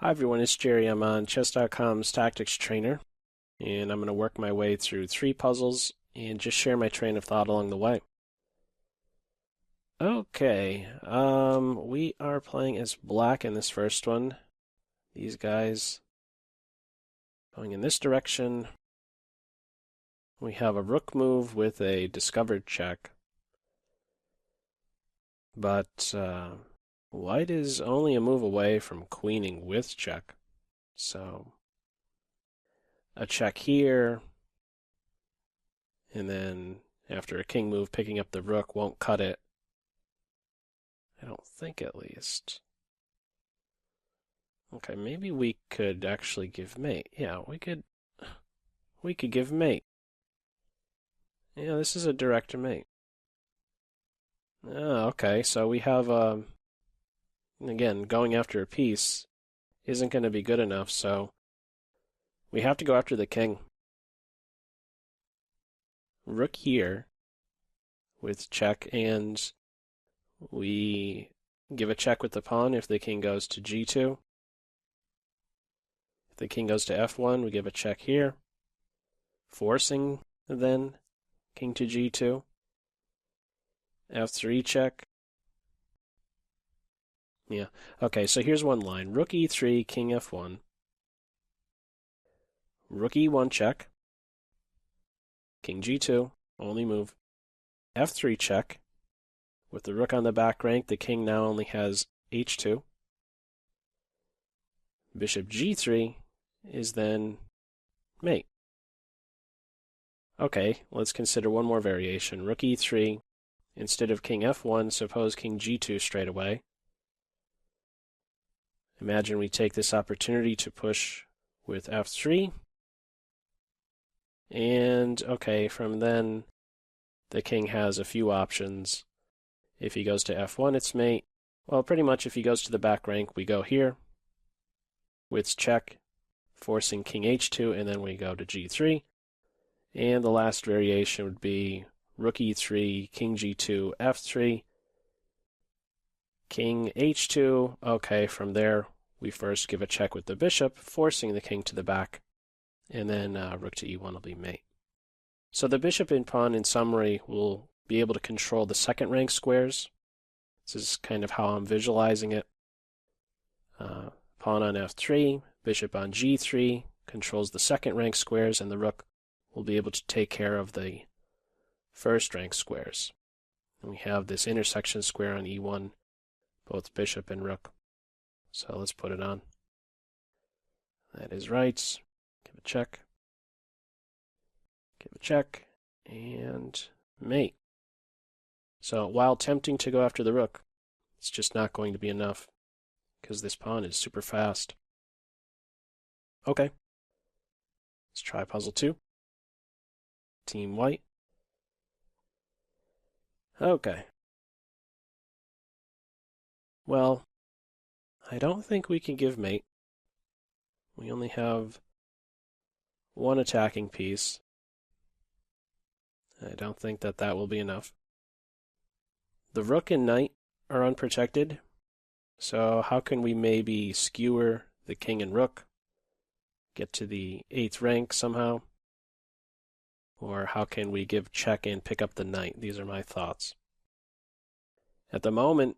Hi everyone, it's Jerry. I'm on chess.com's tactics trainer, and I'm going to work my way through 3 puzzles and just share my train of thought along the way. Okay, we are playing as black in this first one. These guys going in this direction. We have a rook move with a discovered check, but white is only a move away from queening with check, so a check here. And then after a king move, picking up the rook won't cut it. I don't think, at least. Okay, maybe we could actually give mate. Yeah, we could give mate. Yeah, this is a direct mate. Oh, okay, so we have again, going after a piece isn't going to be good enough, so we have to go after the king. Rook here with check, and we give a check with the pawn if the king goes to g2. If the king goes to f1, we give a check here, forcing then king to g2. f3 check. Yeah. Okay, so here's one line. Rook e3, king f1. Rook e1 check. King g2, only move. f3 check. With the rook on the back rank, the king now only has h2. Bishop g3 is then mate. Okay, let's consider one more variation. Rook e3, instead of king f1, suppose king g2 straight away. Imagine we take this opportunity to push with f3. And, okay, from then, the king has a few options. If he goes to f1, it's mate. Well, pretty much if he goes to the back rank, we go here with check, forcing king h2, and then we go to g3. And the last variation would be rook e3, king g2, f3, king h2. Okay, from there, we first give a check with the bishop, forcing the king to the back, and then rook to e1 will be mate. So the bishop and pawn, in summary, will be able to control the second rank squares. This is kind of how I'm visualizing it. Pawn on f3, bishop on g3 controls the second rank squares, and the rook will be able to take care of the first rank squares. And we have this intersection square on e1, both bishop and rook. So let's put it on. That is right. Give a check. Give a check. And mate. So while tempting to go after the rook, it's just not going to be enough because this pawn is super fast. Okay. Let's try puzzle 2. Team white. Okay. Well, I don't think we can give mate. We only have one attacking piece. I don't think that will be enough. The rook and knight are unprotected, so how can we maybe skewer the king and rook, get to the 8th rank somehow? Or how can we give check and pick up the knight? These are my thoughts. At the moment,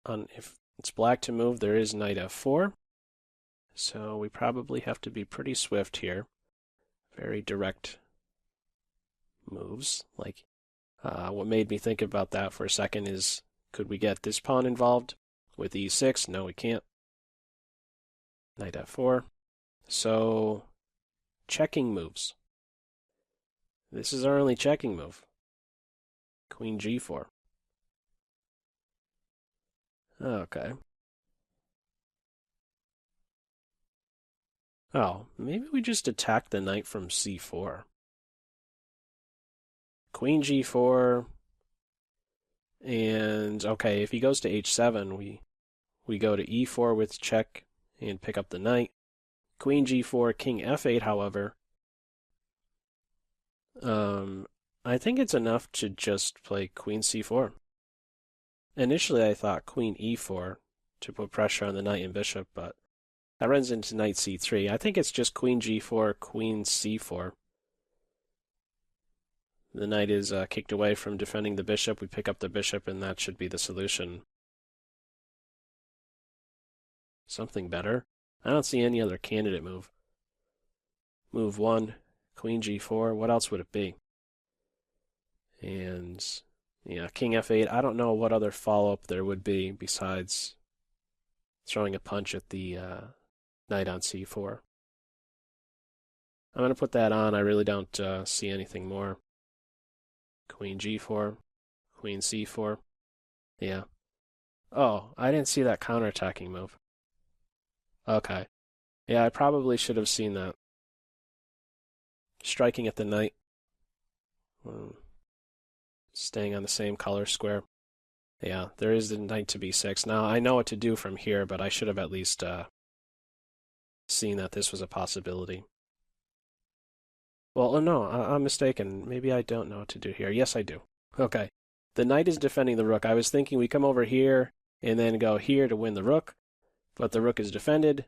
if it's black to move, there is knight f4. So we probably have to be pretty swift here. Very direct moves. Like, what made me think about that for a second is, could we get this pawn involved with e6? No, we can't. Knight f4. So, checking moves. This is our only checking move. Queen g4. Okay. Oh, maybe we just attack the knight from c4. Queen g4. And, okay, if he goes to h7, we go to e4 with check and pick up the knight. Queen g4, king f8, however. I think it's enough to just play queen c4. Initially, I thought queen e4 to put pressure on the knight and bishop, but That runs into knight c3. I think it's just queen g4, queen c4. The knight is kicked away from defending the bishop. We pick up the bishop, and that should be the solution. Something better? I don't see any other candidate move. Move 1, queen g4. What else would it be? And yeah, king f8. I don't know what other follow-up there would be besides throwing a punch at the knight on c4. I'm going to put that on. I really don't see anything more. Queen g4, queen c4. Yeah. Oh, I didn't see that counterattacking move. Okay. Yeah, I probably should have seen that. Striking at the knight. Staying on the same color square. Yeah, there is the knight to b6. Now, I know what to do from here, but I should have at least seen that this was a possibility. Well, no, I'm mistaken. Maybe I don't know what to do here. Yes, I do. Okay. The knight is defending the rook. I was thinking we come over here and then go here to win the rook, but the rook is defended.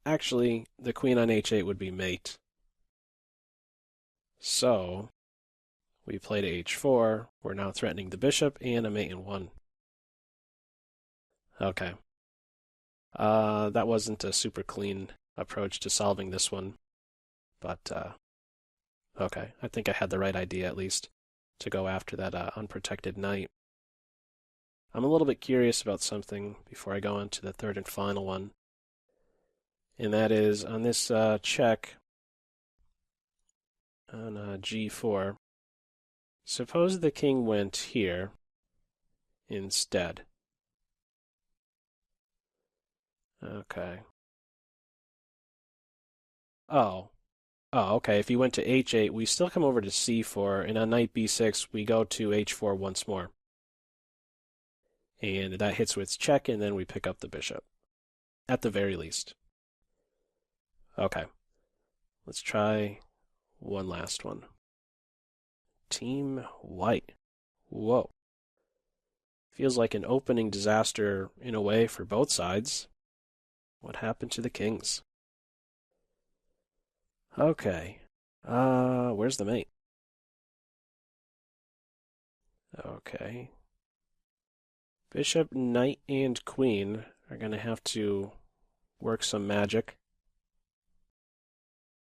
Actually, the queen on h8 would be mate. So, we play to h4. We're now threatening the bishop and a mate in 1. Okay. That wasn't a super clean approach to solving this one, but okay, I think I had the right idea at least to go after that unprotected knight. I'm a little bit curious about something before I go into the third and final one, and that is on this check on g4. Suppose the king went here instead. Okay. Oh, okay. If you went to h8, we still come over to c4, and on knight b6, we go to h4 once more. And that hits with check, and then we pick up the bishop, at the very least. Okay. Let's try one last one. Team White. Whoa. Feels like an opening disaster in a way for both sides. What happened to the kings? Okay. Where's the mate? Okay. Bishop, knight, and queen are going to have to work some magic.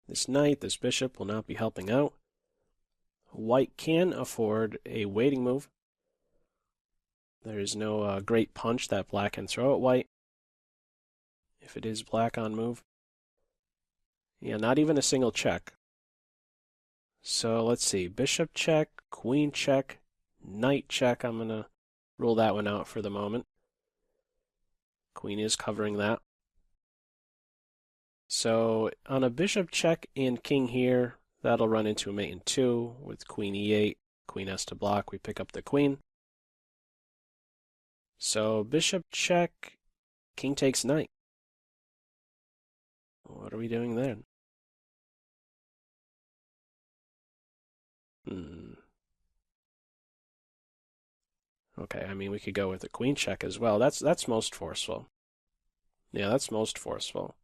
This knight, this bishop will not be helping out. White can afford a waiting move. There is no great punch that black can throw at white. If it is black on move. Yeah, not even a single check. So let's see. Bishop check, queen check, knight check. I'm going to rule that one out for the moment. Queen is covering that. So on a bishop check and king here, that'll run into a mate in 2 with queen e8. Queen has to block. We pick up the queen. So bishop check, king takes knight. What are we doing then? Okay, I mean, we could go with a queen check as well. That's most forceful. Yeah, that's most forceful.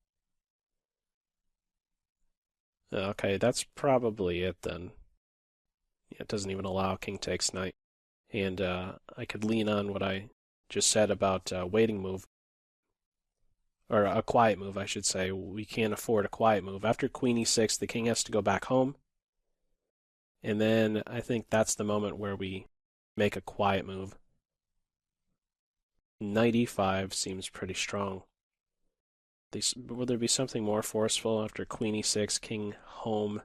Okay, that's probably it then. Yeah, it doesn't even allow king takes knight. And I could lean on what I just said about waiting move. Or a quiet move, I should say. We can't afford a quiet move. After queen e6, the king has to go back home. And then I think that's the moment where we make a quiet move. Knight e5 seems pretty strong. Will there be something more forceful after queen e6, king home?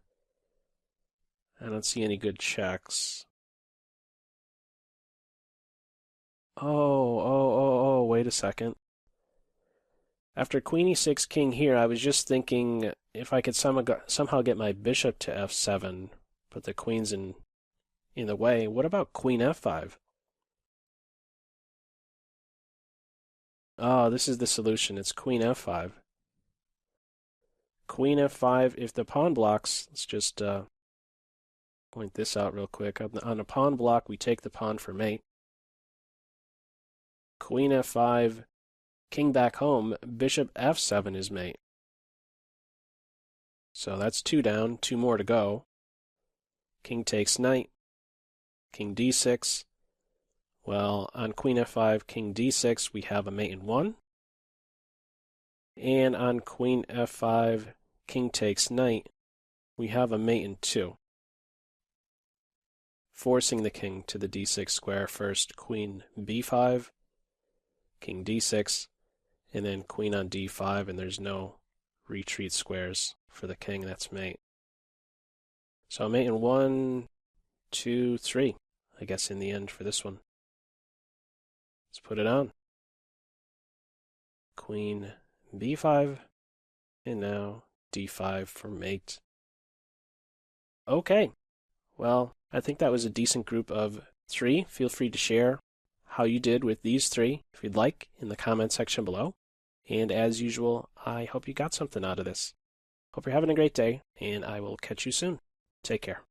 I don't see any good checks. Oh, wait a second. After queen e6, king here, I was just thinking if I could somehow get my bishop to f7, but the queen's in the way. What about queen f5? Oh, this is the solution. It's queen f5. Queen f5, if the pawn blocks, let's just point this out real quick. On a pawn block, we take the pawn for mate. Queen f5, king back home, bishop f7 is mate. So that's 2 down, 2 more to go. King takes knight, king d6. Well, on queen f5, king d6, we have a mate in 1. And on queen f5, king takes knight, we have a mate in 2. Forcing the king to the d6 square first, queen b5, king d6, and then queen on d5, and there's no retreat squares for the king, that's mate. So mate in 1, 2, 3, I guess in the end for this one. Let's put it on. Queen b5, and now d5 for mate. Okay, well, I think that was a decent group of 3. Feel free to share how you did with these 3, if you'd like, in the comment section below. And as usual, I hope you got something out of this. Hope you're having a great day, and I will catch you soon. Take care.